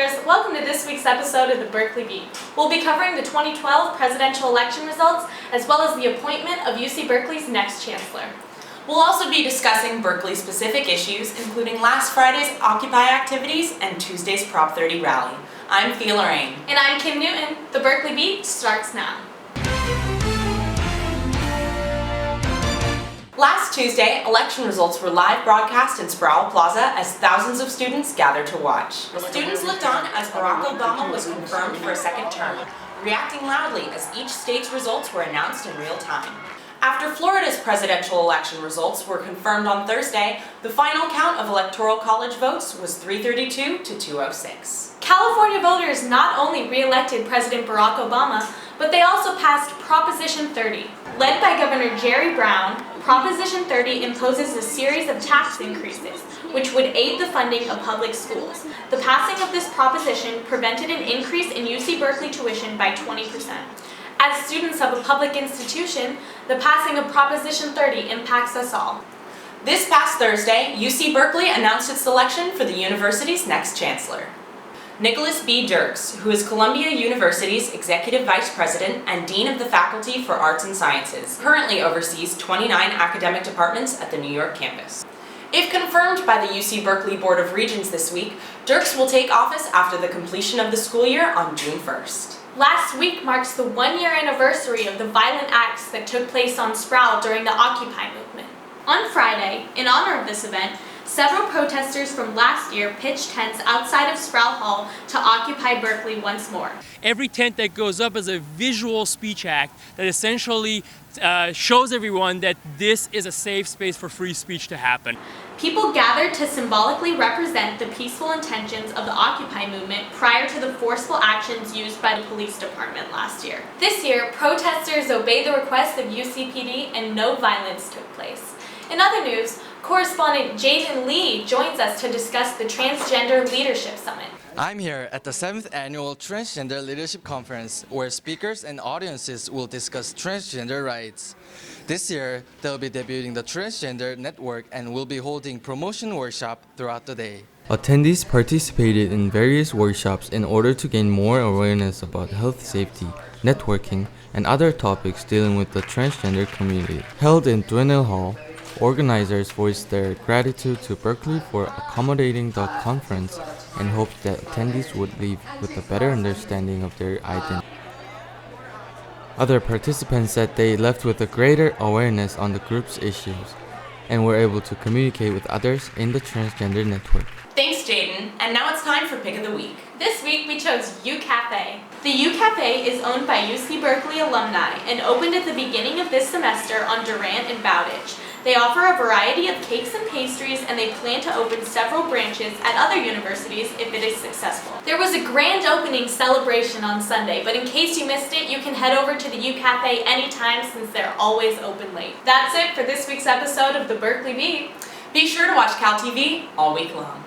viewers, welcome to this week's episode of the Berkeley Beat. We'll be covering the 2012 presidential election results as well as the appointment of UC Berkeley's next chancellor. We'll also be discussing Berkeley-specific issues, including last Friday's Occupy activities and Tuesday's Prop 30 rally. I'm Thia Laurain. And I'm Kim Newton. The Berkeley Beat starts now. Last Tuesday, election results were live broadcast in Sproul Plaza as thousands of students gathered to watch. The students looked on as Barack Obama was confirmed for a second term, reacting loudly as each state's results were announced in real time. After Florida's presidential election results were confirmed on Thursday, the final count of Electoral College votes was 332 to 206. California voters not only re-elected President Barack Obama, but they also passed Proposition 30. Led by Governor Jerry Brown, Proposition 30 imposes a series of tax increases, which would aid the funding of public schools. The passing of this proposition prevented an increase in UC Berkeley tuition by 20%. As students of a public institution, the passing of Proposition 30 impacts us all. This past Thursday, UC Berkeley announced its selection for the university's next chancellor. Nicholas B. Dirks, who is Columbia University's Executive Vice President and Dean of the Faculty for Arts and Sciences, currently oversees 29 academic departments at the New York campus. If confirmed by the UC Berkeley Board of Regents this week, Dirks will take office after the completion of the school year on June 1st. Last week marks the one-year anniversary of the violent acts that took place on Sproul during the Occupy movement. On Friday, in honor of this event, several protesters from last year pitched tents outside of Sproul Hall to occupy Berkeley once more. Every tent that goes up is a visual speech act that essentially shows everyone that this is a safe space for free speech to happen. People gathered to symbolically represent the peaceful intentions of the Occupy movement prior to the forceful actions used by the police department last year. This year, protesters obeyed the request of UCPD and no violence took place. In other news, correspondent Jayden joins us to discuss the Transgender Leadership Summit. I'm here at the 7th Annual Transgender Leadership Conference, where speakers and audiences will discuss transgender rights. This year, they'll be debuting the Transgender Network and will be holding promotion workshop throughout the day. Attendees participated in various workshops in order to gain more awareness about health safety, networking, and other topics dealing with the transgender community. Held in Dwinell Hall, organizers voiced their gratitude to Berkeley for accommodating the conference and hoped that attendees would leave with a better understanding of their identity. Other participants said they left with a greater awareness on the group's issues and were able to communicate with others in the transgender network. Thanks, Jayden. And now it's time for Pick of the Week. This week we chose U Cafe. The U Cafe is owned by UC Berkeley alumni and opened at the beginning of this semester on Durant and Bowditch. They offer a variety of cakes and pastries, and they plan to open several branches at other universities if it is successful. There was a grand opening celebration on Sunday, but in case you missed it, you can head over to the U Cafe anytime since they're always open late. That's it for this week's episode of the Berkeley Beat. Be sure to watch Cal TV all week long.